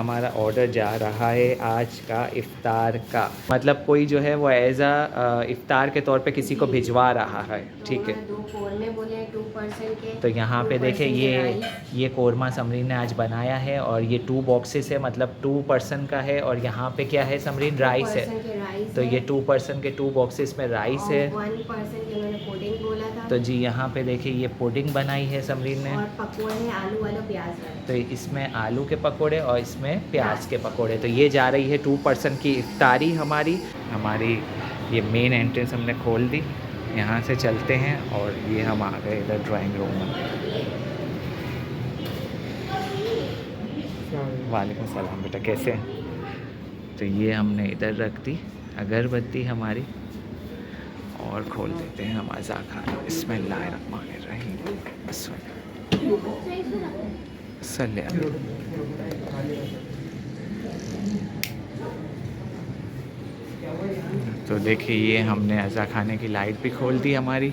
हमारा ऑर्डर जा रहा है आज का इफ़्तार का, मतलब कोई जो है वो एज अ इफ़्तार के तौर पे किसी को भिजवा रहा है। ठीक है, 2 कौरमे बोले हैं 2% के। तो यहाँ पे देखें 2% के राइस। ये कौरमा समरीन ने आज बनाया है और ये 2 बॉक्सेस है, मतलब 2 पर्सन का है। और यहाँ पे क्या है समरीन, राइस है। 2% के राइस तो है ये 2 पर्सन के 2 बॉक्सेस में राइस और है। 1% के उन्होंने पुडिंग बोला था। तो जी यहाँ पे देखिए ये पुडिंग बनाई है समरीन ने। और पकौड़े हैं आलू वाला प्याज वाला। तो इसमें आलू के पकोड़े और इसमें प्याज के पकोड़े। तो ये जा रही है 2 पर्सन की इफ्तारी हमारी ये मेन एंट्रेंस हमने खोल दी। यहाँ से चलते हैं और ये हम आ गए इधर ड्राइंग रूम में। वालेकुम सलाम बेटा, कैसे हैं? तो ये हमने इधर रख दी अगरबत्ती हमारी और खोल देते हैं हम अज़ा खाना। बिस्मिल्लाहिर्रहमानिर्रहीम। सल्ले तो देखिए ये हमने अज़ा खाने की लाइट भी खोल दी हमारी।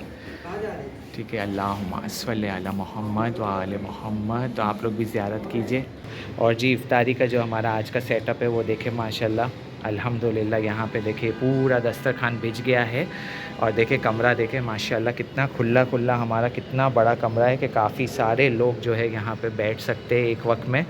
ठीक है, अल्लाहुम्मा सल्ली अला मोहम्मद व आले मोहम्मद। तो आप लोग भी ज़ियारत कीजिए। और जी इफ्तारी का जो हमारा आज का सेटअप है वो देखें माशाल्लाह अल्हम्दुलिल्लाह। यहाँ पे देखिए पूरा दस्तरखान बिछ गया है। और देखिए कमरा देखें माशाल्लाह कितना खुला खुला, हमारा कितना बड़ा कमरा है कि काफ़ी सारे लोग जो है यहाँ पे बैठ सकते हैं एक वक्त में।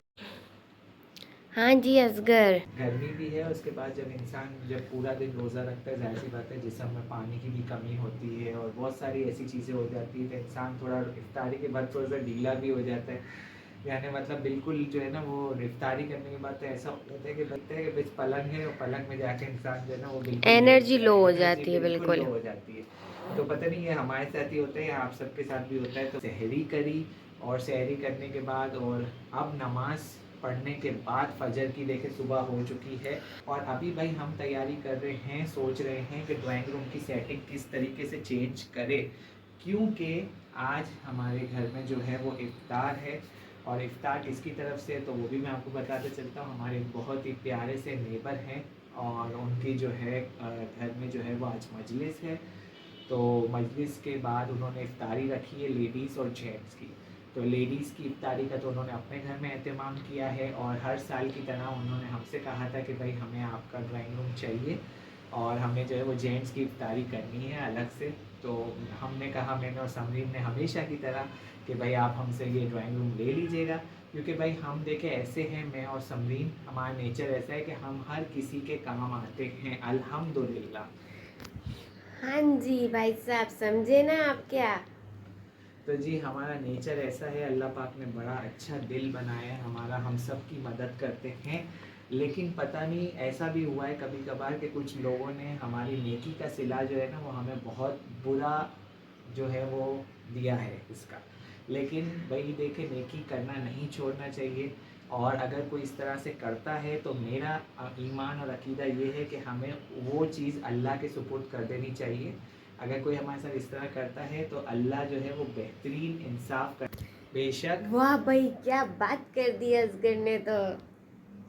हाँ जी असगर। गर्मी भी है, उसके बाद जब इंसान जब पूरा दिन रोज़ा रखता है, जाहिर सी बात है जिस्म में पानी की भी कमी होती है और बहुत सारी ऐसी चीज़ें हो जाती है, तो इंसान थोड़ा इफ्तारी के बाद थोड़ा सा ढीला भी हो जाता है। यानी मतलब बिल्कुल जो है ना वो इफ्तारी करने के बाद तो ऐसा होता है कि लगता है कि बस पलंग है और पलंग में जाके इंसान जो है ना वो बिल्कुल एनर्जी लो हो एनर्जी जाती है बिल्कुल लो बिल्कुल। हो जाती है। तो पता नहीं ये हमारे साथ ही होता है या आप सबके साथ भी होता है। तो सहरी करी और सहरी करने के बाद और अब नमाज पढ़ने के बाद फजर की देखे सुबह हो चुकी है। और अभी भाई हम तैयारी कर रहे हैं, सोच रहे हैं कि ड्राइंग रूम की सेटिंग किस तरीके से चेंज करें, क्योंकि आज हमारे घर में जो है वो इफ्तार है। और इफ्तार किसकी तरफ से, तो वो भी मैं आपको बताते चलता हूँ। हमारे बहुत ही प्यारे से नेबर हैं और उनकी जो है घर में जो है वो आज मजलिस है। तो मजलिस के बाद उन्होंने इफ्तारी रखी है लेडीज़ और जेंट्स की। तो लेडीज़ की इफ्तारी का तो उन्होंने अपने घर में एहतमाम किया है और हर साल की तरह उन्होंने हमसे कहा था कि भाई हमें आपका ड्राइंग रूम चाहिए और हमें जो है वो जेंट्स की इफ्तारी करनी है अलग से। तो हमने कहा, मैंने और समरीन ने हमेशा की तरह, कि भाई आप हमसे ये ड्राइंग रूम ले लीजिएगा। क्योंकि भाई हम देखें ऐसे हैं, मैं और समरीन, हमारा नेचर ऐसा है कि हम हर किसी के काम आते हैं अल्हम्दुलिल्लाह। हाँ जी भाई साहब, समझे ना आप क्या। तो जी हमारा नेचर ऐसा है, अल्लाह पाक ने बड़ा अच्छा दिल बनाया है हमारा, हम सब की मदद करते हैं। लेकिन पता नहीं ऐसा भी हुआ है कभी कभार कि कुछ लोगों ने हमारी नेकी का सिला जो है ना वो हमें बहुत बुरा जो है वो दिया है इसका। लेकिन भाई देखे, नेकी करना नहीं छोड़ना चाहिए। और अगर कोई इस तरह से करता है तो मेरा ईमान और अकीदा ये है कि हमें वो चीज़ अल्लाह के सुपुर्द कर देनी चाहिए। अगर कोई हमारे साथ इस तरह करता है तो अल्लाह जो है वो बेहतरीन इंसाफ कर, बेशक। वाह भाई क्या बात कर दी असगर ने तो।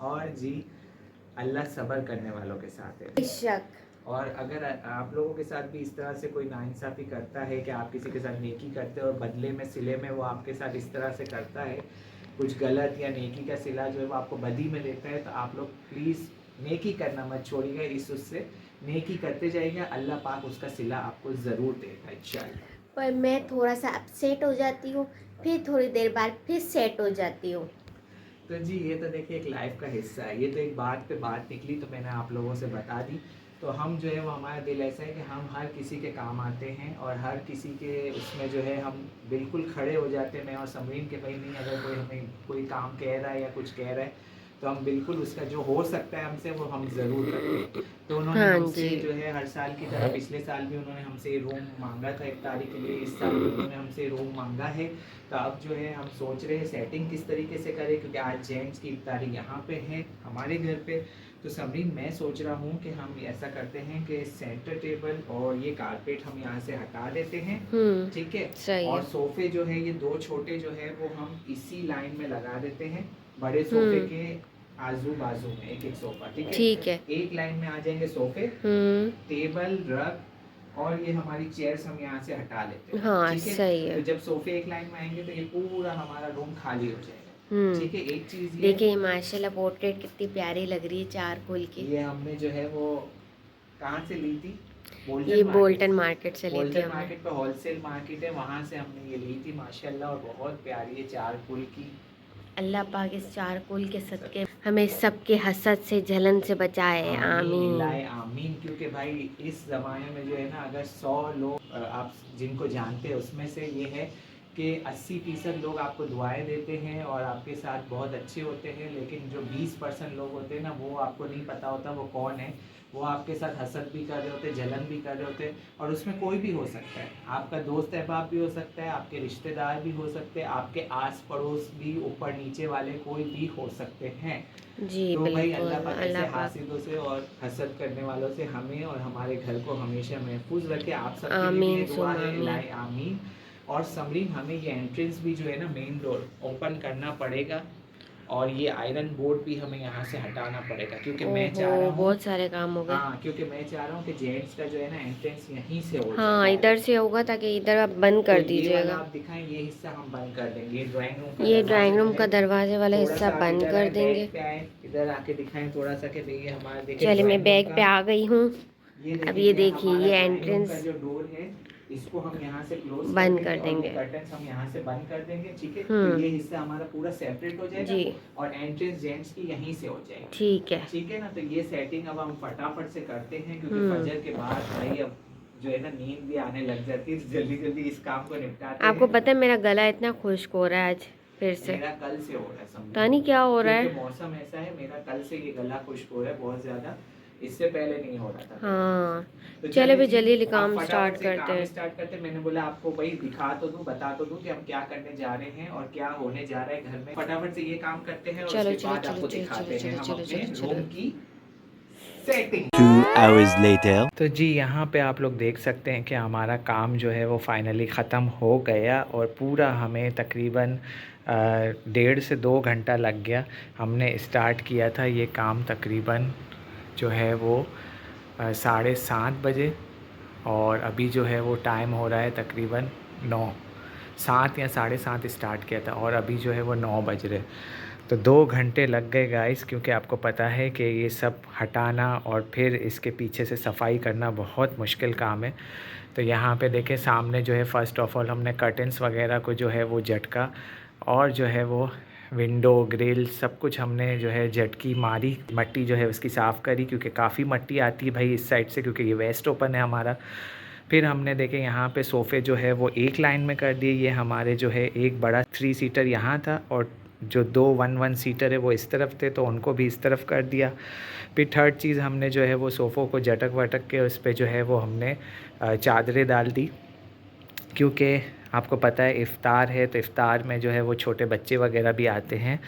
और जी अल्लाह सब्र करने वालों के साथ है। बेशक। और अगर आप लोगों के साथ भी इस तरह से कोई नाइंसाफ़ी करता है कि आप किसी के साथ नेकी करते हो और बदले में सिले में वो आपके साथ इस तरह से करता है कुछ गलत, या नेकी का सिला जो है वो आपको बदी में देता है, तो आप लोग प्लीज़ नेकी करना मत छोड़िएगा। इस उससे नेकी करते जाइएगा, अल्लाह पाक उसका सिला आपको ज़रूर देगा इंशाल्लाह। पर मैं थोड़ा सा अपसेट हो जाती हूँ, फिर थोड़ी देर बाद फिर सेट हो जाती हूँ। तो जी ये तो देखिए एक लाइफ का हिस्सा है। ये तो एक बात पे बात निकली तो मैंने आप लोगों से बता दी। तो हम जो है वो, हमारा दिल ऐसा है कि हम हर किसी के काम आते हैं और हर किसी के उसमें जो है हम बिल्कुल खड़े हो जाते हैं। मैं और समरीन के भाई नहीं, अगर कोई हमें कोई काम कह रहा है या कुछ कह रहा है तो हम बिल्कुल उसका जो हो सकता है हमसे वो हम ज़रूर करते हैं। तो उन्होंने हाँ हमसे जी। जो है हर साल की तरह, पिछले साल भी उन्होंने हमसे रूम मांगा था इफ्तारी के लिए, इस साल भी उन्होंने हमसे रूम मांगा है। तो अब जो है हम सोच रहे हैं सेटिंग किस तरीके से करें, क्योंकि आज जेंट्स की इफ्तारी यहाँ पे है हमारे घर पे। तो समरीन मैं सोच रहा हूँ कि हम ऐसा करते हैं कि सेंटर टेबल और ये कारपेट हम यहाँ से हटा देते हैं। ठीक है। सही और है। सोफ़े जो है ये 2 छोटे जो है वो हम इसी लाइन में लगा देते हैं, बड़े सोफ़े के आजू बाजू में एक एक सोफ़ा। ठीक है। ठीक है। एक लाइन में आ जाएंगे सोफ़े, टेबल, रग और ये हमारी चेयर्स हम यहाँ से हटा लेते हैं। हाँ ठीक है। सही है। तो जब सोफ़े एक लाइन में आएंगे तो ये पूरा हमारा रूम खाली हो जाएगा। ठीक है। एक चीज़ ये देखिए माशाल्लाह पोर्ट्रेट कितनी प्यारी लग रही है चारकोल की। ये हमने जो है वो कहाँ से ली थी? ये मार्केट बोल्टन मार्केट से ली थी हमने। मार्केट पे होलसेल मार्केट है, वहाँ से हमने ये ली थी माशाल्लाह, और बहुत प्यारी है चारकोल की। अल्लाह पाक इस चारकोल के सदके हमें सबके हसद से जलन से बचाए, आमीन। आमीन। क्योंकि भाई इस ज़माने में जो है ना, अगर 100 लोग आप जिनको जानते हैं उसमें से ये है कि 80% लोग आपको दुआएं देते हैं और आपके साथ बहुत अच्छे होते हैं, लेकिन जो 20% लोग होते हैं ना, वो आपको नहीं पता होता वो कौन है। वो आपके साथ हसद भी कर रहे होते, जलन भी कर रहे होते, और उसमें कोई भी हो सकता है। आपका दोस्त अहबाब भी हो सकता है, आपके रिश्तेदार भी हो सकते हैं, आपके आस पड़ोस भी, ऊपर नीचे वाले कोई भी हो सकते हैं। जी तो भाई बिल्कुल। अल्लाह पाक ऐसे अल्लाह पाक हासिदों से और हसद करने वालों से हमें और हमारे घर को हमेशा महफूज रखे। आप सबके लिए भी आमीन ये दुआ सुम है, आमीन। लाए आमीन। और समरीन, हमें ये एंट्रेंस भी जो है ना, मेन डोर ओपन करना पड़ेगा, और ये आयरन बोर्ड भी हमें यहाँ से हटाना पड़ेगा, क्योंकि मैं चाह रहा हूँ, बहुत सारे काम हो गए। हाँ, क्योंकि मैं चाह रहा हूँ कि जेंट्स का जो है ना एंट्रेंस यहीं से हो हाँ जाए। इधर से होगा ताकि इधर आप बंद कर तो ये वाला दीजिएगा। आप दिखाएं, ये हिस्सा हम बंद कर देंगे। ये ड्राइंग रूम का ये दरवाजा ड्राइंग रूम जो का है, दरवाजे वाला थोड़ा हिस्सा सा आप बंद इधर कर आए, देंगे। बैग पे आए, इधर आके दिखाएं थोड़ा सा कि भाई ये हमारा देखिए चलिए मैं ड्राइंग रूम बैग पे का, आ गई हूँ। ये अब ये देखिए हमारा ये ड्राइंग रूम एंट्रेंस का जो डोर है, इसको हम यहाँ से क्लोज बंद कर कर देंगे। और कर्टन्स हम यहाँ से बंद कर देंगे, ठीक है। तो हम्म। ये हिस्सा हमारा पूरा सेपरेट हो जाएगा जी और एंट्रेंस जेंट्स की यहीं से हो जाएगी, ठीक है। ठीक है ना। तो ये सेटिंग अब हम फटाफट से करते हैं, क्योंकि हम्म। फजर के बाद भाई अब जो है ना नींद भी आने लग जाती है, जल्दी जल्दी इस काम को निपटाते आपको हैं। पता है मेरा गला इतना खुश्क हो रहा है आज फिर से, मेरा कल से हो रहा है, समझो। पता नहीं क्या हो रहा है। क्योंकि मौसम ऐसा है, मेरा कल से ये गला खुश्क हो रहा है बहुत ज्यादा, इससे पहले नहीं हो रहा था। हाँ तो चलो भी जी, जल्दी अब काम फटाफट स्टार्ट से करते काम हैं। स्टार्ट करते हैं। मैंने बोला आपको भाई दिखा तो दूं, बता तो दूं कि हम क्या करने जा रहे हैं और क्या होने जा रहा है घर में। फटाफट से ये काम करते हैं और चलो उसके चलो बाद चलो आपको चलो दिखाते चलो हैं हम चलो अपने चलो चलो रूम की सेटिंग। 2 hours later. तो जी यहाँ पे आप लोग देख सकते हैं कि हमारा काम जो है वो फाइनली ख़त्म हो गया, और पूरा हमें तकरीबन 1.5 से 2 घंटा लग गया। हमने स्टार्ट किया था ये काम तकरीबन जो है वो 7:30 बजे, और अभी जो है वो टाइम हो रहा है तकरीबन 9, 7 या 7:30 स्टार्ट किया था, और अभी जो है वो 9 बज रहे। तो 2 घंटे लग गए गाइस, क्योंकि आपको पता है कि ये सब हटाना और फिर इसके पीछे से सफाई करना बहुत मुश्किल काम है। तो यहाँ पे देखें सामने जो है फ़र्स्ट ऑफ ऑल हमने कर्टन्स वगैरह को जो है वो झटका, और जो है वो विंडो ग्रिल सब कुछ हमने जो है झटकी मारी, मट्टी जो है उसकी साफ़ करी, क्योंकि काफ़ी मट्टी आती है भाई इस साइड से, क्योंकि ये वेस्ट ओपन है हमारा। फिर हमने देखे यहाँ पे सोफ़े जो है वो एक लाइन में कर दिए। ये हमारे जो है एक बड़ा 3 सीटर यहाँ था, और जो 2 1 सीटर है वो इस तरफ थे, तो उनको भी इस तरफ कर दिया। फिर थर्ड चीज़ हमने जो है वो सोफ़ों को झटक वटक के उस पर जो है वो हमने चादरें डाल दी, क्योंकि आपको पता है इफ़्तार है, तो इफ़्तार में जो है वो छोटे बच्चे वगैरह भी आते हैं।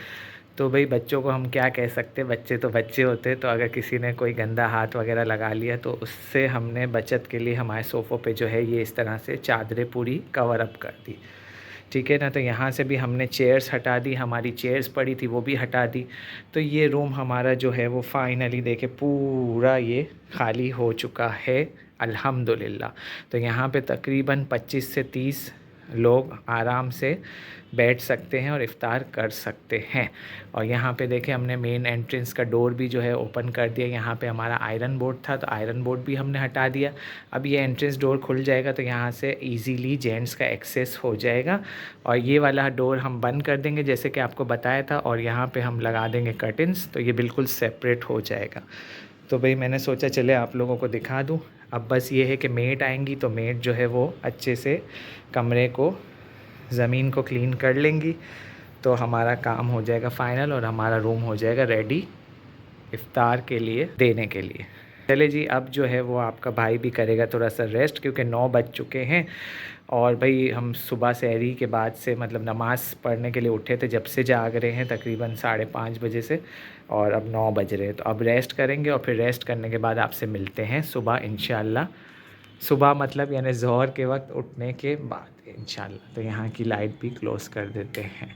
तो भाई बच्चों को हम क्या कह सकते हैं, बच्चे तो बच्चे होते हैं, तो अगर किसी ने कोई गंदा हाथ वगैरह लगा लिया तो उससे हमने बचत के लिए हमारे सोफ़ों पे जो है ये इस तरह से चादरें पूरी कवर अप कर दी, ठीक है ना। तो यहाँ से भी हमने चेयर्स हटा दी, हमारी चेयर्स पड़ी थी वो भी हटा दी। तो ये रूम हमारा जो है वो फाइनली देखे पूरा ये खाली हो चुका है अल्हम्दुलिल्लाह। तो यहाँ पे तकरीबन 25 से 30 लोग आराम से बैठ सकते हैं और इफ़्तार कर सकते हैं। और यहाँ पे देखें हमने मेन एंट्रेंस का डोर भी जो है ओपन कर दिया। यहाँ पे हमारा आयरन बोर्ड था, तो आयरन बोर्ड भी हमने हटा दिया। अब ये एंट्रेंस डोर खुल जाएगा, तो यहाँ से इजीली जेंट्स का एक्सेस हो जाएगा। और ये वाला डोर हम बंद कर देंगे जैसे कि आपको बताया था, और यहाँ पे हम लगा देंगे कर्टन्स, तो ये बिल्कुल सेपरेट हो जाएगा। तो भाई मैंने सोचा चले आप लोगों को दिखा दूँ। अब बस ये है कि मेट आएंगी, तो मेट जो है वो अच्छे से कमरे को, ज़मीन को क्लीन कर लेंगी, तो हमारा काम हो जाएगा फ़ाइनल, और हमारा रूम हो जाएगा रेडी इफ़्तार के लिए देने के लिए। चले जी, अब जो है वो आपका भाई भी करेगा थोड़ा सा रेस्ट, क्योंकि 9 बज चुके हैं। और भाई हम सुबह सहरी के बाद से मतलब नमाज़ पढ़ने के लिए उठे थे, जब से जाग रहे हैं तकरीबन 5:30 बजे से, और अब 9 बज रहे हैं। तो अब रेस्ट करेंगे, और फिर रेस्ट करने के बाद आपसे मिलते हैं सुबह इंशाल्लाह। सुबह मतलब यानी ज़ोहर के वक्त उठने के बाद इंशाल्लाह। तो यहाँ की लाइट भी क्लोज़ कर देते हैं।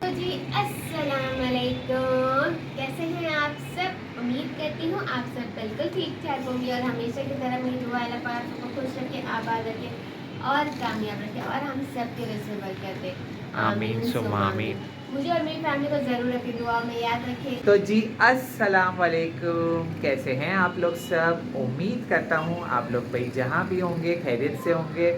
तो जी अस्सलाम वालेकुम, कैसे हैं आप सब? उम्मीद करती हूँ आप सब बिल्कुल ठीक ठाक होंगे, और हमेशा की तरह मेरी दुआ अल्लाह पाक सबको खुश रखे, आबाद रखे और कामयाब रखे, और हम सब के रिज़्क़ में बरकत दे, आमीन सुम्मा आमीन। मुझे और मेरी फैमिली को ज़रूर अपनी दुआ में याद रखें। तो जी अस्सलाम वालेकुम, कैसे हैं आप लोग सब। उम्मीद करता हूँ आप लोग भाई जहाँ भी होंगे खैरियत से होंगे,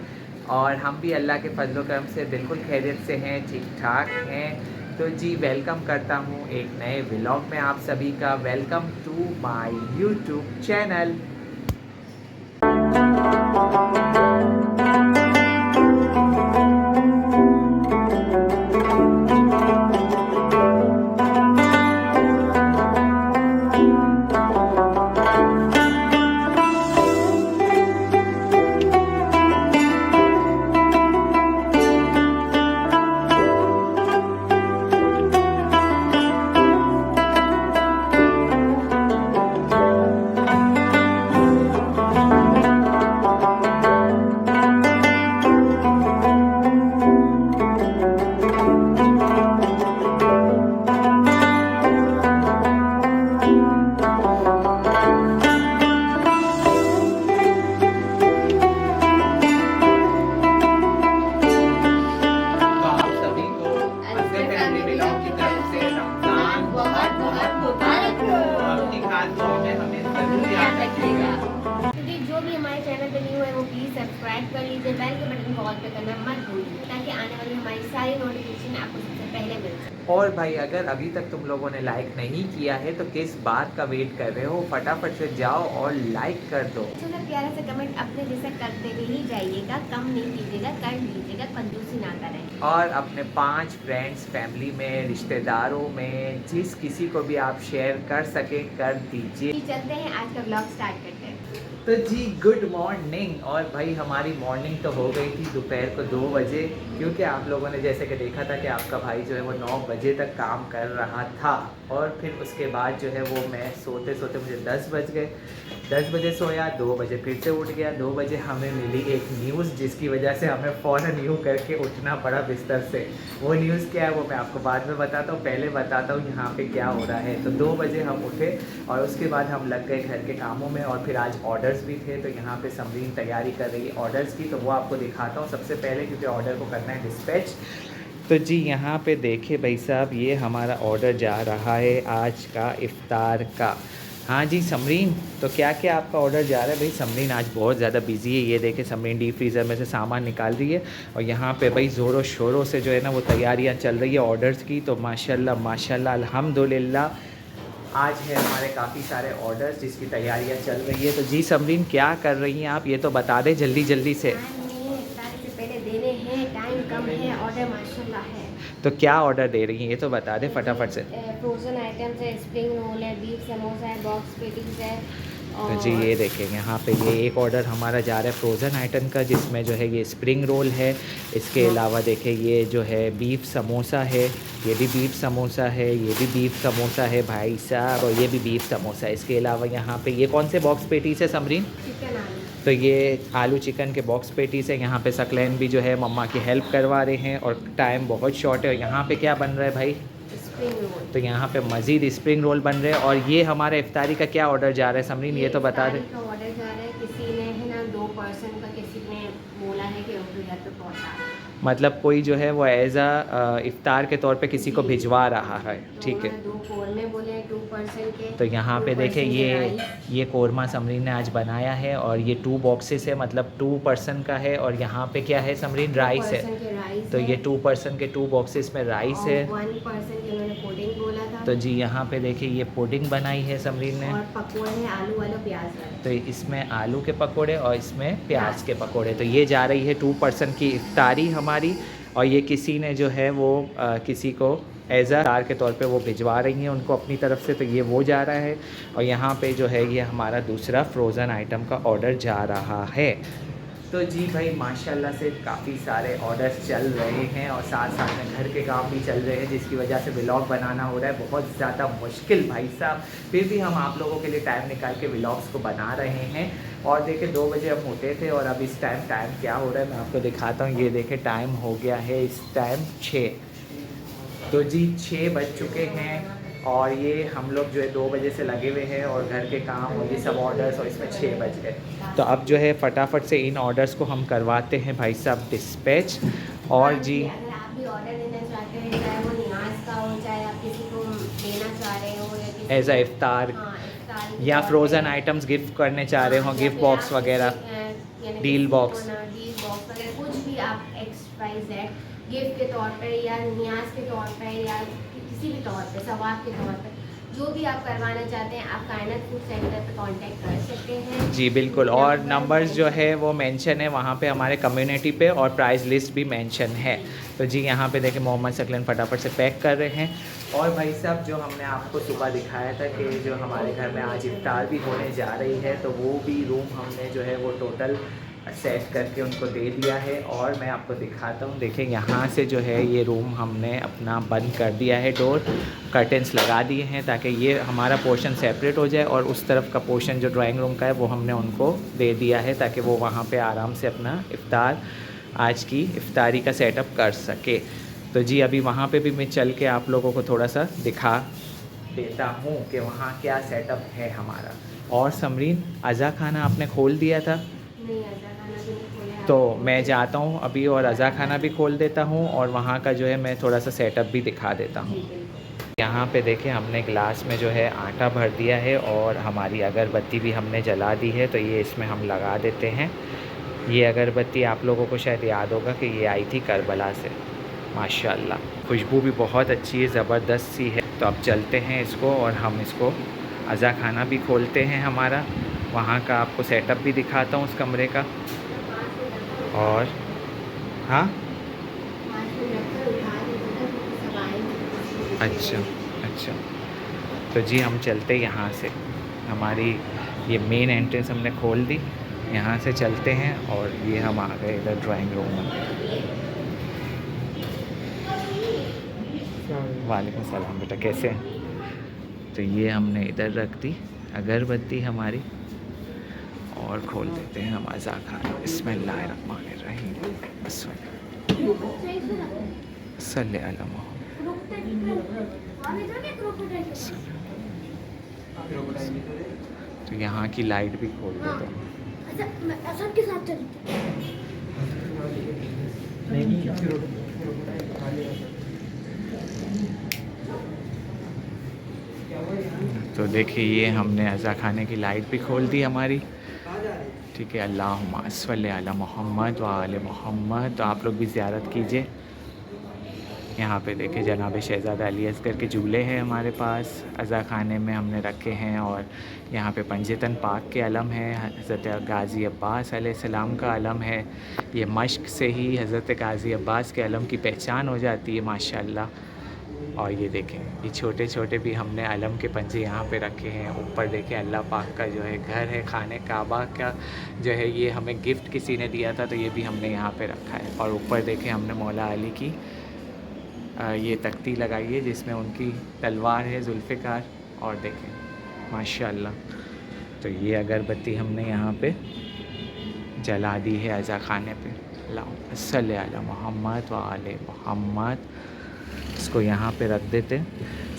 और हम भी अल्लाह के फजल करम से बिल्कुल खैरियत से हैं, ठीक ठाक हैं। तो जी वेलकम करता हूँ एक नए व्लॉग में आप सभी का। Welcome to my YouTube channel. जो भी हमारे चैनल पे न्यू है वो प्लीज़ सब्सक्राइब कर लीजिए, बेल के बटन को ऑल पे करना मत भूलिए ताकि आने वाली हमारी सारी नोटिफिकेशन आपको सबसे पहले मिल सके। और भाई अगर अभी तक तुम लोगों ने लाइक नहीं किया है तो किस बात का वेट कर रहे हो, फटाफट से जाओ और लाइक कर दो। अच्छा सा प्यारा सा कमेंट अपने जैसा करते ही जाइएगा, कम नहीं कीजिएगा, कर लीजिएगा, कंजूसी ना करें। और अपने 5 फ्रेंड्स, फैमिली में, रिश्तेदारों में, जिस किसी को भी आप शेयर कर सके कर दीजिए। चलते हैं, आज का ब्लॉग स्टार्ट करते हैं। तो जी गुड मॉर्निंग। और भाई हमारी मॉर्निंग तो हो गई थी दोपहर को 2 बजे, क्योंकि आप लोगों ने जैसे कि देखा था कि आपका भाई जो है वो 9 बजे तक काम कर रहा था, और फिर उसके बाद जो है वो मैं सोते सोते मुझे 10 बज गए। 10 बजे सोया, 2 बजे फिर से उठ गया। 2 बजे हमें मिली एक न्यूज़ जिसकी वजह से हमें फ़ौरन यूँ करके उठना पड़ा बिस्तर से। वो न्यूज़ क्या है वो मैं आपको बाद में बताता हूँ, पहले बताता हूँ यहाँ पे क्या हो रहा है। तो 2 बजे हम उठे और उसके बाद हम लग गए घर के कामों में, और फिर आज ऑर्डर्स भी थे। तो यहाँ पे समरीन तैयारी कर रही है ऑर्डर्स की, तो वो आपको दिखाता हूँ सबसे पहले, क्योंकि ऑर्डर को करना है डिस्पैच। तो जी यहाँ पे देखिए भाई साहब, ये हमारा ऑर्डर जा रहा है आज का इफ़्तार का। हाँ जी समरीन, तो क्या क्या आपका ऑर्डर जा रहा है भाई। समरीन आज बहुत ज़्यादा बिजी है, ये देखे समरीन डीप फ्रीज़र में से सामान निकाल रही है, और यहाँ पे भाई ज़ोरों शोरों से जो है ना वो तैयारियाँ चल रही है ऑर्डर्स की। तो माशाल्लाह माशाल्लाह अल्हम्दुलिल्लाह आज है हमारे काफ़ी सारे ऑर्डर्स जिसकी तैयारियाँ चल रही है। तो जी समरीन क्या कर रही हैं आप, ये तो बता दें जल्दी जल्दी से। पहले देने हैं, टाइम कम है, ऑर्डर माशाल्लाह है। तो क्या ऑर्डर दे रही हैं ये तो बता दें फटाफट से। फ्रोज़न आइटम्स है, स्प्रिंग रोल है, बीफ समोसा है, बॉक्स पेटीज है। तो जी ये देखें यहाँ पे ये एक ऑर्डर हमारा जा रहा है फ्रोज़न आइटम का, जिसमें जो है ये स्प्रिंग रोल है। इसके अलावा देखें ये जो है बीफ समोसा है, ये भी बीफ समोसा है, ये भी बीफ समोसा है भाई साहब, और ये भी बीफ समोसा है। इसके अलावा यहाँ पे ये कौन से बॉक्स पेटीज है समरीन। चिकन आलू। तो ये आलू चिकन के बॉक्स पेटीज है। यहाँ पे सकलैन भी जो है मम्मा की हेल्प करवा रहे हैं, और टाइम बहुत शॉर्ट है। और यहाँ पे क्या बन रहा है भाई, स्प्रिंग रोल। तो यहाँ पे मज़ीद स्प्रिंग रोल बन रहे हैं। और ये हमारे इफ्तारी का क्या ऑर्डर जा रहा है समरीन, ये तो बता दें। ऑर्डर जा रहा है, किसी ने है ना 2 पर्सन का किसी ने बोला है कि उनके घर पे पहुँचा, मतलब कोई जो है वो एज आ इफ्तार के तौर पे किसी को भिजवा रहा है, ठीक है। 2 कोरमे बोले हैं 2 पर्सन के। तो यहाँ पे 2 देखें पर्सन के ये राइस। कोरमा समरीन ने आज बनाया है, और ये 2 बॉक्सेस है, मतलब 2 पर्सन का है। और यहाँ पे क्या है समरीन, राइस है। तो ये 2 पर्सन के 2 बॉक्सेस में राइस है। 1 पर्सन के उन्होंने पुडिंग बोला था। तो जी यहाँ पे देखिए ये पुडिंग बनाई है समरीन ने, और पकौड़े हैं आलू वाला, प्याज वाला। तो इसमें आलू के पकोड़े और इसमें प्याज के पकोड़े। तो ये जा रही है 2 पर्सन की इफ्तारी हमारी। और ये किसी ने जो है वो किसी को एज आ इफ्तार के तौर पे वो भिजवा रही हैं उनको अपनी तरफ से, तो ये वो जा रहा है। और यहाँ पे जो है ये हमारा दूसरा फ्रोज़न आइटम का ऑर्डर जा रहा है। तो जी भाई माशाल्लाह से काफ़ी सारे ऑर्डर्स चल रहे हैं, और साथ साथ में घर के काम भी चल रहे हैं, जिसकी वजह से व्लॉग बनाना हो रहा है बहुत ज़्यादा मुश्किल भाई साहब। फिर भी हम आप लोगों के लिए टाइम निकाल के व्लॉग्स को बना रहे हैं। और देखिए 2 बजे हम उठे थे, और अब इस टाइम क्या हो रहा है मैं आपको दिखाता हूँ। ये देखें टाइम हो गया है इस टाइम 6। तो जी 6 बज चुके हैं, और ये हम लोग जो है 2 बजे से लगे हुए हैं, और घर के काम और ये सब ऑर्डर्स, और इसमें 6 बज गए। तो अब जो है फटाफट से इन ऑर्डर्स को हम करवाते हैं भाई साहब डिस्पैच। और जी अगर आप भी ऑर्डर देना चाहते हैं, चाहे वो नियाज एज अ इफ्तार हाँ, इफ्तार के या तौर फ्रोज़न पे। आइटम्स गिफ्ट करने चाह रहे हो, हाँ, या गिफ्ट फिर बॉक्स आप वगैरह, यानी डील किसी को बॉक्स। ना डील बॉक्स वगैरह कुछ भी आप XYZ गिफ्ट के तौर पे या न्याज के तौर पे या किसी भी तौर पे सवाब के तौर पे जो भी आप करवाना चाहते हैं आप कायनात फूड सेंटर पे कांटेक्ट कर सकते हैं। जी बिल्कुल, और नंबर्स जो है वो मेंशन है वहाँ पे हमारे कम्युनिटी पे, और प्राइस लिस्ट भी मेंशन है। तो जी यहाँ पे देखिए मोहम्मद सकलन फटाफट से पैक कर रहे हैं। और भाई साहब जो हमने आपको सुबह दिखाया था कि जो हमारे घर में आज इफ्तार भी होने जा रही है, तो वो भी रूम हमने जो है वो टोटल सेट करके उनको दे दिया है। और मैं आपको दिखाता हूँ, देखिए यहाँ से जो है ये रूम हमने अपना बंद कर दिया है, डोर कर्टेंस लगा दिए हैं ताकि ये हमारा पोर्शन सेपरेट हो जाए, और उस तरफ का पोर्शन जो ड्राइंग रूम का है वो हमने उनको दे दिया है ताकि वो वहाँ पे आराम से अपना इफ्तार, आज की इफ्तारी का सेटअप कर सके। तो जी अभी वहाँ पे भी मैं चल के आप लोगों को थोड़ा सा दिखा देता हूँ कि वहाँ क्या सेटअप है हमारा। और समरीन, अज़ा खाना आपने खोल दिया था? नहीं, अज़ा खाना भी नहीं खोला है। तो मैं जाता हूँ अभी और अज़ा खाना भी खोल देता हूँ, और वहाँ का जो है मैं थोड़ा सा सेटअप भी दिखा देता हूँ। यहाँ पे देखें हमने ग्लास में जो है आटा भर दिया है, और हमारी अगरबत्ती भी हमने जला दी है, तो ये इसमें हम लगा देते हैं। ये अगरबत्ती आप लोगों को शायद याद होगा कि ये आई थी करबला से, माशाल्लाह खुशबू भी बहुत अच्छी है, ज़बरदस्त सी है। तो अब चलते हैं इसको, और हम इसको अज़ा खाना भी खोलते हैं हमारा, वहाँ का आपको सेटअप भी दिखाता हूँ उस कमरे का। और हाँ, अच्छा अच्छा, तो जी हम चलते यहाँ से, हमारी ये मेन एंट्रेंस हमने खोल दी, यहाँ से चलते हैं, और ये हम आ गए इधर ड्राइंग रूम में। वालेकुम सलाम बेटा, कैसे हैं? तो ये हमने इधर रख दी अगरबत्ती हमारी, और खोल देते हैं हम अज़ा खाना। बिस्मिल्लाहिर्रहमानिर्रहीम, सल्ले अला मोहम्मद। तो यहाँ की लाइट भी खोल देते हैं। सबके साथ चलते तो देखिए ये हमने अज़ा खाने की लाइट भी खोल दी हमारी, ठीक है। अल्लाहुम्मा सल्ली अला मोहम्मद व आले मोहम्मद। तो आप लोग भी ज़ियारत कीजिए। यहाँ पे देखिए जनाब शहज़ादा अली असगर के झूले हैं हमारे पास, अज़ा खाने में हमने रखे हैं। और यहाँ पे पंजतन पाक के अलम है, हज़रत गाज़ी अब्बास अलैहिस्सलाम का अलम है। ये मश्क से ही हज़रत गाज़ी अब्बास के अलम की पहचान हो जाती है माशाल्लाह। और ये देखें ये छोटे छोटे भी हमने अलम के पंजे यहाँ पे रखे हैं। ऊपर देखें अल्लाह पाक का जो है घर है, खाने काबा का जो है, ये हमें गिफ्ट किसी ने दिया था, तो ये भी हमने यहाँ पे रखा है। और ऊपर देखें हमने मौला अली की ये तख्ती लगाई है जिसमें उनकी तलवार है जुल्फ़िकार। और देखें माशाल्लाह, तो ये अगरबत्ती हमने यहाँ पे जला दी है अज़ा खाने पे। अल्लाहुम्मा सल्ली अला मोहम्मद व आले मोहम्मद। इसको यहाँ पे रख देते हैं।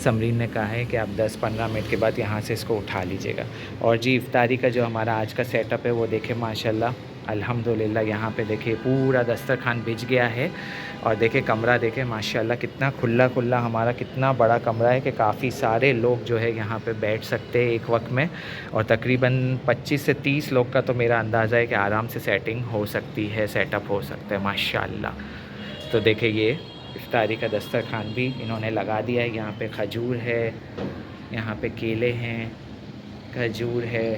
समरीन ने कहा है कि आप 10-15 मिनट के बाद यहाँ से इसको उठा लीजिएगा। और जी इफ्तारी का जो हमारा आज का सेटअप है वो देखें माशाल्लाह अल्हम्दुलिल्लाह। यहाँ पे देखिए पूरा दस्तरखान बिछ गया है। और देखें कमरा देखें माशाल्लाह कितना खुला खुला, हमारा कितना बड़ा कमरा है कि काफ़ी सारे लोग जो है यहाँ पे बैठ सकते हैं एक वक्त में। और तकरीबन 25 से 30 लोग का तो मेरा अंदाज़ा है कि आराम से सेटिंग हो सकती है, सेटअप हो सकता है माशाल्लाह। तो देखिए ये इफ्तारी का दस्तरखान भी इन्होंने लगा दिया है। यहाँ पे खजूर है, यहाँ पे केले हैं, खजूर है,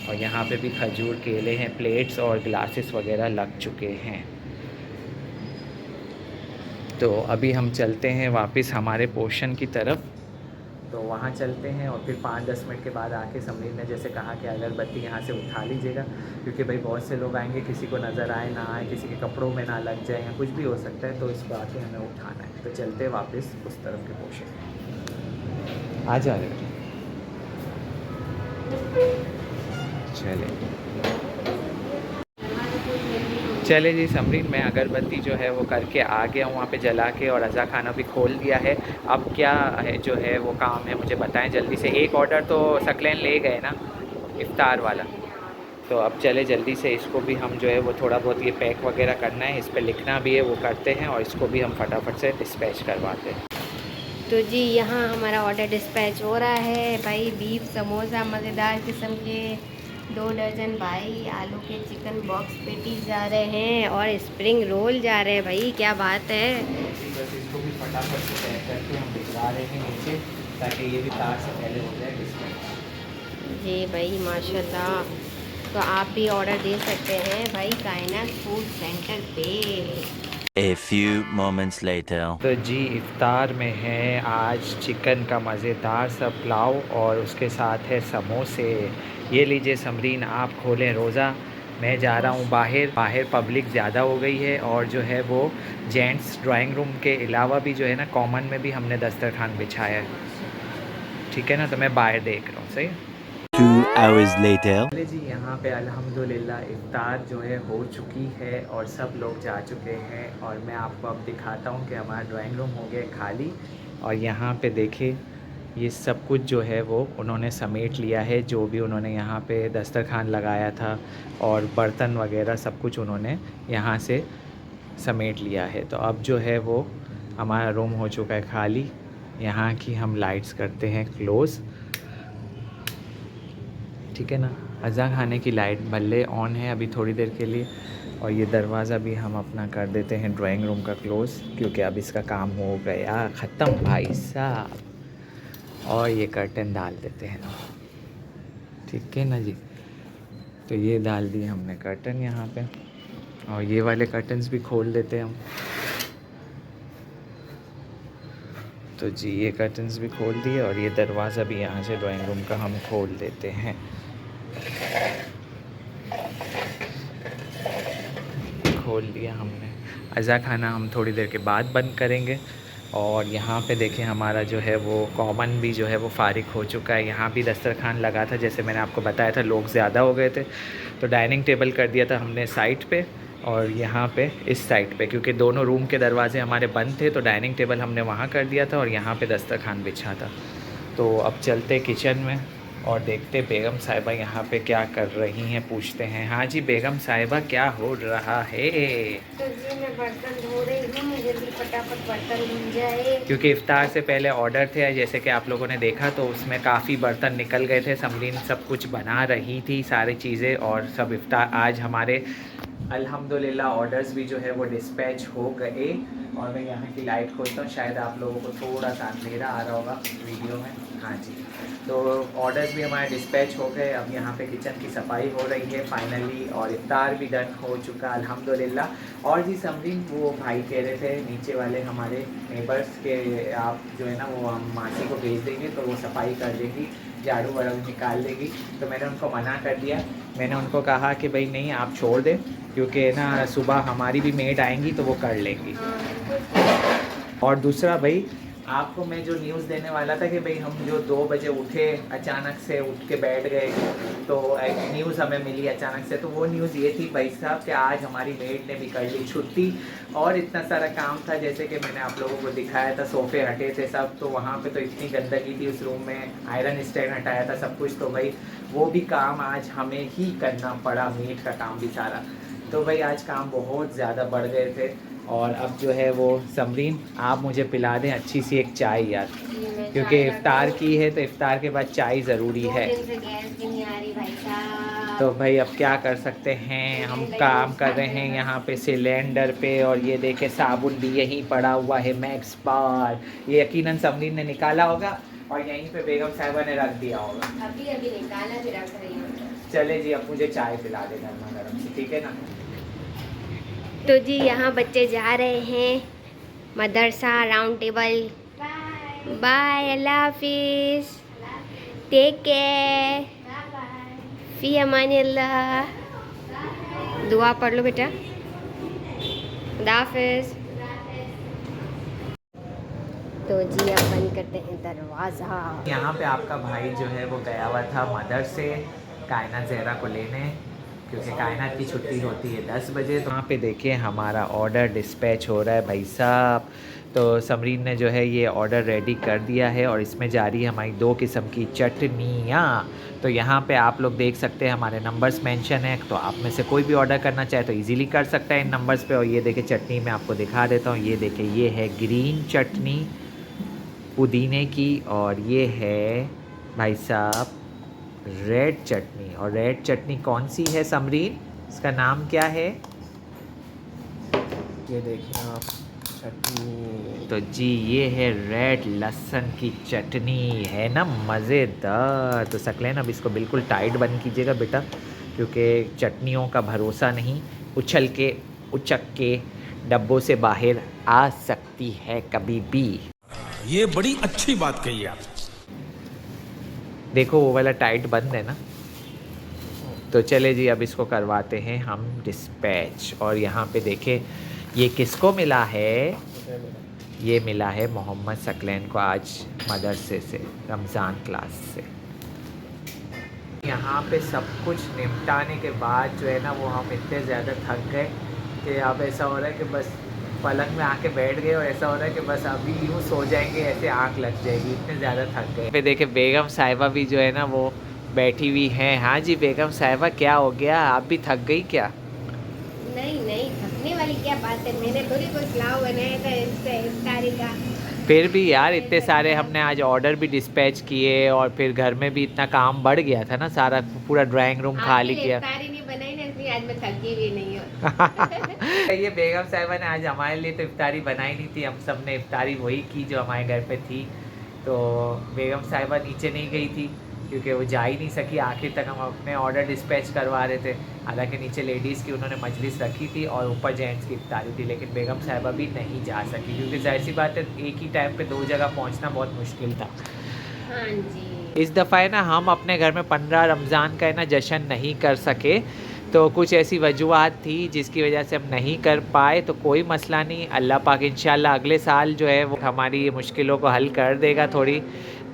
और यहाँ पे भी खजूर केले हैं। प्लेट्स और ग्लासेस वगैरह लग चुके हैं। तो अभी हम चलते हैं वापस हमारे पोर्शन की तरफ। तो वहाँ चलते हैं, और फिर 5-10 मिनट के बाद आके समरीन ने जैसे कहा कि अगरबत्ती यहाँ से उठा लीजिएगा, क्योंकि भाई बहुत से लोग आएंगे, किसी को नज़र आए ना आए, किसी के कपड़ों में ना लग जाए या कुछ भी हो सकता है, तो इसको आके हमें उठाना है। तो चलते हैं वापस उस तरफ के पोर्शन। आ जा रहे चले जी समरीन, मैं अगरबत्ती जो है वो करके आ गया हूँ वहाँ पे जला के, और अज़ा खाना भी खोल दिया है। अब क्या है जो है वो काम है मुझे बताएं जल्दी से। एक ऑर्डर तो सकलैन ले गए ना इफ्तार वाला, तो अब चले जल्दी से इसको भी हम जो है वो थोड़ा बहुत ये पैक वगैरह करना है, इस पर लिखना भी है वो करते हैं, और इसको भी हम फटाफट से डिस्पैच करवाते हैं। तो जी यहाँ हमारा ऑर्डर डिस्पैच हो रहा है भाई। बीफ समोसा मज़ेदार किस्म के 2 दर्जन भाई, आलू के चिकन बॉक्स पेटीज जा रहे हैं और स्प्रिंग रोल जा रहे हैं भाई, क्या बात है। बस इसको भी फटाफट से पैक करके हम भिजवा रहे हैं नीचे, ताकि ये भी तार से पहले हो जाए डिस्पैच। जी भाई माशाल्लाह। तो आप भी ऑर्डर दे सकते हैं भाई कायनात फूड सेंटर पे। A few moments later. तो जी इफ्तार में है आज चिकन का मज़ेदार सा पुलाव और उसके साथ है समोसे। ये लीजिए समरीन, आप खोलें रोज़ा। मैं जा रहा हूँ बाहर पब्लिक ज़्यादा हो गई है और जो है वो जेंट्स ड्राइंग रूम के अलावा भी जो है ना कॉमन में भी हमने दस्तरखान बिछाया है, ठीक है ना। तो मैं बाहर देख रहा हूँ, सही। 2 hours later. चलिए जी, यहाँ पे अल्हम्दुलिल्लाह इफ्तार जो है हो चुकी है और सब लोग जा चुके हैं और मैं आपको अब दिखाता हूँ कि हमारा ड्राइंग रूम हो गया खाली। और यहाँ पे देखिए ये सब कुछ जो है वो उन्होंने समेट लिया है, जो भी उन्होंने यहाँ पे दस्तरखान लगाया था और बर्तन वगैरह सब कुछ उन्होंने यहाँ से समेट लिया है। तो अब जो है वो हमारा रूम हो चुका है खाली। यहाँ की हम लाइट्स करते हैं क्लोज़, ठीक है ना। अज़ा खाने की लाइट भले ऑन है अभी थोड़ी देर के लिए, और ये दरवाज़ा भी हम अपना कर देते हैं ड्राइंग रूम का क्लोज़, क्योंकि अब इसका काम हो गया ख़त्म भाई साहब। और ये कर्टन डाल देते हैं ना, ठीक है ना जी। तो ये डाल दिए हमने कर्टन यहाँ पे, और ये वाले कर्टन्स भी खोल देते हैं हम। तो जी ये कर्टन्स भी खोल दिए और ये दरवाज़ा भी यहाँ से ड्राइंग रूम का हम खोल देते हैं। खोल दिया हमने। अज़ा खाना हम थोड़ी देर के बाद बंद करेंगे। और यहाँ पे देखें हमारा जो है वो कॉमन भी जो है वो फ़ारिग हो चुका है। यहाँ भी दस्तरखान लगा था, जैसे मैंने आपको बताया था लोग ज़्यादा हो गए थे, तो डाइनिंग टेबल कर दिया था हमने साइड पे और यहाँ पे इस साइड पे, क्योंकि दोनों रूम के दरवाजे हमारे बंद थे, तो डाइनिंग टेबल हमने वहाँ कर दिया था और यहाँ पे दस्तरखान बिछा था। तो अब चलते किचन में और देखते बेगम साहिबा यहाँ पे क्या कर रही हैं, पूछते हैं। हाँ जी बेगम साहिबा, क्या हो रहा है? तो जी मैं बर्तन धो रही हूँ, जल्दी फटाफट बर्तन धुल जाए, क्योंकि इफ्तार से पहले ऑर्डर थे, जैसे कि आप लोगों ने देखा, तो उसमें काफ़ी बर्तन निकल गए थे। समरीन सब कुछ बना रही थी सारी चीज़ें, और सब इफ्तार आज हमारे अल्हम्दुलिल्लाह ऑर्डर्स भी जो है वो डिस्पैच हो गए। और मैं यहाँ की लाइट खोलता हूँ, शायद आप लोगों को थोड़ा सा अंधेरा आ रहा होगा वीडियो में। हाँ जी, तो ऑर्डर्स भी हमारे डिस्पैच हो गए। अब यहाँ पे किचन की सफाई हो रही है फाइनली, और इफ्तार भी डन हो चुका अल्हम्दुलिल्लाह। और जी समरीन, वो भाई कह रहे थे नीचे वाले हमारे नेबर्स के, आप जो है ना वो हम मासी को भेज देंगे तो वो सफाई कर देगी, झाड़ू वाड़ू निकाल देगी। तो मैंने उनको मना कर दिया। मैंने उनको कहा कि भाई नहीं, आप छोड़ दें, क्योंकि ना सुबह हमारी भी मेड आएंगी तो वो कर लेंगी। और दूसरा भाई, आपको मैं जो न्यूज़ देने वाला था कि भाई हम जो 2 बजे उठे, अचानक से उठ के बैठ गए, तो एक न्यूज़ हमें मिली अचानक से। तो वो न्यूज़ ये थी भाई साहब कि आज हमारी मेड ने भी कर ली छुट्टी, और इतना सारा काम था, जैसे कि मैंने आप लोगों को दिखाया था, सोफ़े हटे थे सब, तो वहाँ पे तो इतनी गंदगी थी उस रूम में, आयरन स्टैंड हटाया था सब कुछ, तो भाई वो भी काम आज हमें ही करना पड़ा, मीट का काम भी सारा। तो भाई आज काम बहुत ज़्यादा बढ़ गए थे। और अब जो है वो समरीन, आप मुझे पिला दें अच्छी सी एक चाय यार, क्योंकि इफ्तार की है तो इफ्तार के बाद चाय ज़रूरी है। तो भाई अब क्या कर सकते हैं, हम काम कर रहे हैं यहाँ पे सिलेंडर पे, और ये देखे साबुन भी यहीं पड़ा हुआ है मैक्स बार, ये यकीनन समरीन ने निकाला होगा और यहीं पे बेगम साहिबा ने रख दिया होगा। अभी निकाला, फिर रख रही हूँ। चले जी, अब मुझे चाय पिला दे गर्मा गर्म से, ठीक है ना। तो जी यहाँ बच्चे जा रहे हैं मदरसा राउंड टेबल। बाय, अल्लाह हाफिज़, टेक केयर, फी अमान अल्लाह। दुआ पढ़ लो बेटा, अल्लाह हाफिज़। तो जी अब बंद करते हैं दरवाज़ा। यहाँ पे आपका भाई जो है वो गया हुआ था मदर से कायनात ज़हरा को लेने, क्योंकि कायनात की छुट्टी होती है 10 बजे। तो वहाँ पे देखिए हमारा ऑर्डर डिस्पैच हो रहा है भाई साहब। तो समरीन ने जो है ये ऑर्डर रेडी कर दिया है, और इसमें जा रही है हमारी 2 किस्म की चटनियाँ। तो यहाँ पे आप लोग देख सकते हैं हमारे नंबर्स मेंशन है, तो आप में से कोई भी ऑर्डर करना चाहे तो इजीली कर सकता है इन नंबर्स पे। और ये देखिए चटनी मैं आपको दिखा देता हूँ, ये देखिए ये है ग्रीन चटनी, पुदीने की, और ये है भाई साहब रेड चटनी। और रेड चटनी कौन सी है समरीन, इसका नाम क्या है? ये देखिए आप चटनी। तो जी ये है रेड लहसुन की चटनी, है ना मज़ेदार। तो सकलैन अब इसको बिल्कुल टाइट बंद कीजिएगा बेटा, क्योंकि चटनियों का भरोसा नहीं, उछल के उचक के डब्बों से बाहर आ सकती है कभी भी। ये बड़ी अच्छी बात कही आप। देखो वो वाला टाइट बंद है ना। तो चले जी अब इसको करवाते हैं हम डिस्पैच। और यहाँ पे देखे ये किसको मिला है, ये मिला है मोहम्मद सकलैन को आज मदरसे से, रमज़ान क्लास से। यहाँ पे सब कुछ निपटाने के बाद जो है ना वो हम इतने ज़्यादा थक गए कि अब ऐसा हो रहा है कि बस पलंग में आके बैठ गए, और ऐसा हो रहा है कि बस अभी यूँ सो जाएंगे, ऐसे आँख लग जाएगी, इतने ज़्यादा थक गए। फिर देखे बेगम साहिबा भी जो है ना वो बैठी हुई हैं। हाँ जी बेगम साहिबा क्या हो गया, आप भी थक गई क्या? नहीं नहीं, थकने वाली क्या बात है, मैंने थोड़ी कोई पुलाव बनाया था इफ्तारी का। फिर भी यार इतने सारे हमने आज ऑर्डर भी डिस्पैच किए, और फिर घर में भी इतना काम बढ़ गया था ना, सारा पूरा ड्राइंग रूम खाली किया। इफ्तारी नहीं बनाई ना, इसलिए आज मैं थकी भी नहीं हूँ। ये बेगम साहिबा ने आज हमारे लिए तो इफ्तारी बनाई नहीं थी, हम सब ने इफ्तारी वही की जो हमारे घर पे थी। तो बेगम साहिबा नीचे नहीं गई थी क्योंकि वो जा ही नहीं सकी, आखिर तक हम अपने ऑर्डर डिस्पैच करवा रहे थे। हालांकि नीचे लेडीज़ की उन्होंने मजलिस रखी थी और ऊपर जेंट्स की इफ्तारी थी, लेकिन बेगम साहिबा भी नहीं जा सकी क्योंकि जाहिर सी बात है एक ही टाइम पे 2 जगह पहुंचना बहुत मुश्किल था। हाँ जी। इस दफ़ा है ना हम अपने घर में 15 रमज़ान का है ना जश्न नहीं कर सके, तो कुछ ऐसी वजूहत थी जिसकी वजह से हम नहीं कर पाए। तो कोई मसला नहीं, अल्लाह पाक इंशाल्लाह अगले साल जो है वो हमारी ये मुश्किलों को हल कर देगा थोड़ी।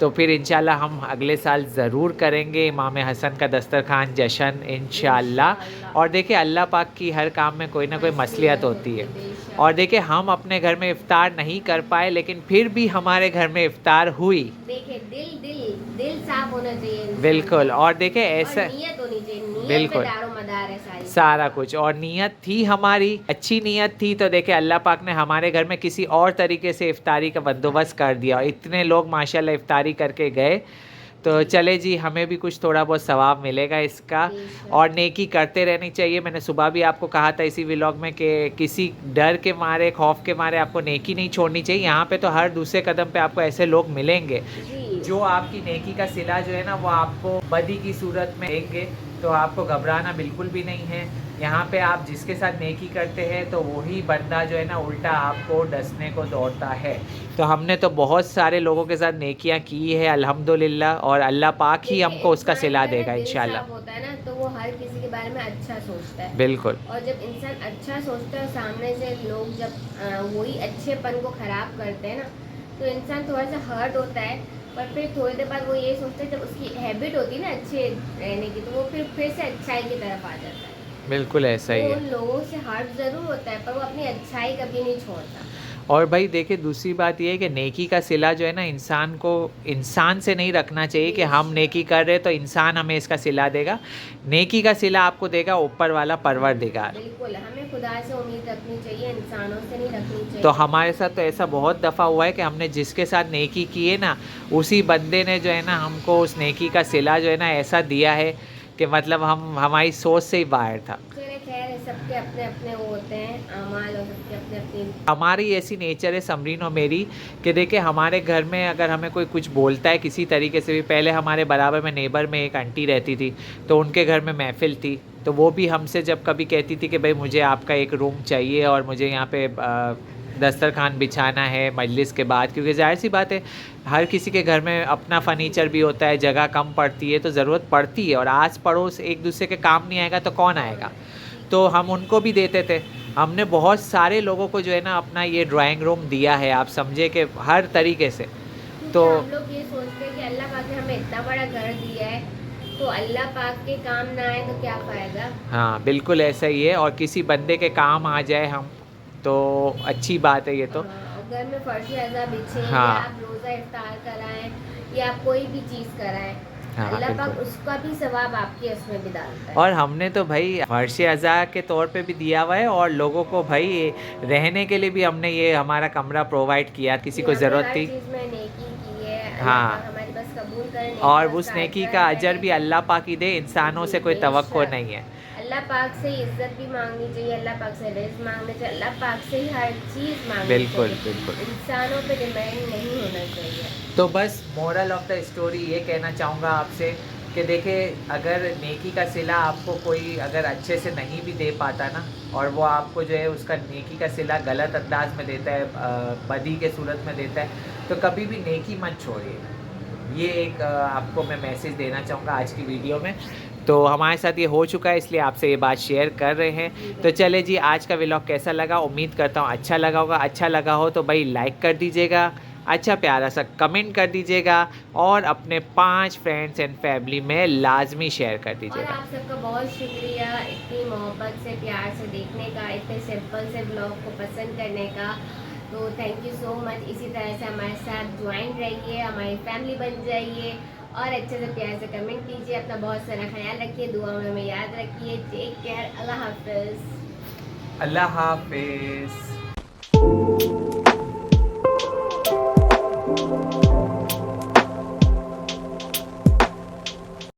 तो फिर इंशाल्लाह हम अगले साल ज़रूर करेंगे इमाम हसन का दस्तरखान जश्न इंशाल्लाह। और देखिए अल्लाह पाक की हर काम में कोई ना कोई मसलियत होती है। और देखिए हम अपने घर में इफ्तार नहीं कर पाए, लेकिन फिर भी हमारे घर में इफ्तार हुई। देखिए दिल साफ होना चाहिए इंसान बिल्कुल। का। और देखिए ऐसा और नियत होनी चाहिए, नियत बिल्कुल। पे दारो मदार है सारा कुछ, और नीयत थी हमारी, अच्छी नीयत थी। तो देखे अल्लाह पाक ने हमारे घर में किसी और तरीके से इफ्तारी का बंदोबस्त कर दिया और इतने लोग माशाल्लाह इफ्तारी करके गए। तो चले जी हमें भी कुछ थोड़ा बहुत सवाब मिलेगा इसका, और नेकी करते रहनी चाहिए। मैंने सुबह भी आपको कहा था इसी व्लॉग में कि किसी डर के मारे, खौफ के मारे आपको नेकी नहीं छोड़नी चाहिए। यहाँ पे तो हर दूसरे कदम पे आपको ऐसे लोग मिलेंगे जो आपकी नेकी का सिला जो है ना वो आपको बदी की सूरत में देंगे। तो आपको घबराना बिल्कुल भी नहीं है। यहाँ पे आप जिसके साथ नेकी करते हैं तो वही बंदा जो है ना उल्टा आपको डसने को दौड़ता है। तो हमने तो बहुत सारे लोगों के साथ नेकियां की है अल्हम्दुलिल्लाह, और अल्लाह पाक ही हमको उसका सिला देगा इंशाल्लाह। होता है ना तो वो हर किसी के बारे में अच्छा सोचता है। बिल्कुल। और जब इंसान अच्छा सोचता है, सामने से लोग जब वही अच्छेपन को खराब करते हैं ना, तो इंसान थोड़ा सा हर्ट होता है। पर फिर थोड़ी देर बाद वो ये सोचता है, जब उसकी हैबिट होती है ना अच्छे रहने की, तो वो फिर से अच्छाई की तरफ आ जाता है। बिल्कुल ऐसा ही वो है। उन लोगों से हर्ट ज़रूर होता है, पर वो अपनी अच्छाई कभी नहीं छोड़ता। और भाई देखिए दूसरी बात ये है कि नेकी का सिला जो है ना इंसान को इंसान से नहीं रखना चाहिए कि हम नेकी कर रहे तो इंसान हमें इसका सिला देगा। नेकी का सिला आपको देगा ऊपर वाला परवरदिगार। बिल्कुल, हमें खुदा से उम्मीद रखनी चाहिए, इंसानों से नहीं रखनी चाहिए। तो हमारे साथ तो ऐसा बहुत दफ़ा हुआ है कि हमने जिसके साथ नेकी की है ना, उसी बंदे ने जो है ना हमको उस नेकी का सिला जो है ना ऐसा दिया है कि मतलब हमारी सोच से ही बाहर था। चलिए खैर, सबके अपने अपने वो होते हैं अमाल, और सबके अपने अपने। हमारी ऐसी नेचर है समरीन और मेरी कि देखिए हमारे घर में अगर हमें कोई कुछ बोलता है किसी तरीके से भी, पहले हमारे बराबर में नेबर में एक आंटी रहती थी, तो उनके घर में महफिल थी, तो वो भी हमसे जब कभी कहती थी कि भाई मुझे आपका एक रूम चाहिए और मुझे यहाँ पे दस्तरखान बिछाना है मजलिस के बाद, क्योंकि जाहिर सी बात है हर किसी के घर में अपना फर्नीचर भी होता है, जगह कम पड़ती है, तो ज़रूरत पड़ती है, और आस पड़ोस एक दूसरे के काम नहीं आएगा तो कौन आएगा। तो हम उनको भी देते थे। हमने बहुत सारे लोगों को जो है ना अपना ये ड्राइंग रूम दिया है, आप समझे कि हर तरीके से। तो हम लोग ये सोचते हैं कि अल्लाह पाक ने हमें इतना बड़ा घर दिया है, तो अल्लाह पाक के काम ना आए तो क्या फ़ायदा। हाँ बिल्कुल ऐसा ही है, और किसी बंदे के काम आ जाए हम तो अच्छी बात है ये तो। और घर में फर्श अज़ा बिछे, हाँ। या आप रोज़ा इफ्तार कराएं, या आप कोई भी चीज़ कराएं, हाँ, अल्लाह पाक बिल्कुल। उसका भी सवाब आपके उसमें भी डालता है। और हमने तो भाई फर्श अज़ा के तौर पे भी दिया हुआ है, और लोगों को भाई रहने के लिए भी हमने ये हमारा कमरा प्रोवाइड किया, किसी को हमने ज़रूरत हर थी। चीज़ में नेकी हाँ। पाक हमारी बस कबूल करें। और उस नेकी का अजर भी अल्लाह पाक ही दे, इंसानों से कोई तवक्को नहीं है। अल्लाह पाक से इज्जत भी मांगनी चाहिए, अल्लाह पाक से रिज़्क़ मांगना चाहिए, अल्लाह पाक से ही हर चीज़ मांगनी बिल्कुल चाहिए। बिल्कुल। इंसानों पे डिपेंड नहीं होना चाहिए। तो बस मोरल ऑफ द स्टोरी ये कहना चाहूँगा आपसे कि देखिए, अगर नेकी का सिला आपको कोई अगर अच्छे से नहीं भी दे पाता ना, और वो आपको जो है उसका नेकी का सिला गलत अंदाज में देता है, बदी के सूरत में देता है, तो कभी भी नेकी मत छोड़िए। ये एक आपको मैं मैसेज देना चाहूँगा आज की वीडियो में। तो हमारे साथ ये हो चुका है, इसलिए आपसे ये बात शेयर कर रहे हैं। तो चले जी, आज का व्लॉग कैसा लगा, उम्मीद करता हूँ अच्छा लगा होगा। अच्छा लगा हो तो भाई लाइक कर दीजिएगा, अच्छा प्यारा सा कमेंट कर दीजिएगा, और अपने 5 फ्रेंड्स एंड फैमिली में लाजमी शेयर कर और दीजिएगा। आप सबका बहुत शुक्रिया इतनी मोहब्बत से, प्यार से देखने का, इतने सिंपल से ब्लॉग को पसंद करने का। तो थैंक यू सो मच। इसी तरह से हमारे साथ ज्वाइन रहिए, हमारी फैमिली बन जाइए, और अच्छे से प्यार से कमेंट कीजिए। अपना बहुत सारा ख्याल रखिए, दुआ में हमें याद रखिए। टेक केयर, अल्लाह हाफिज़। अल्लाह हाफिज़।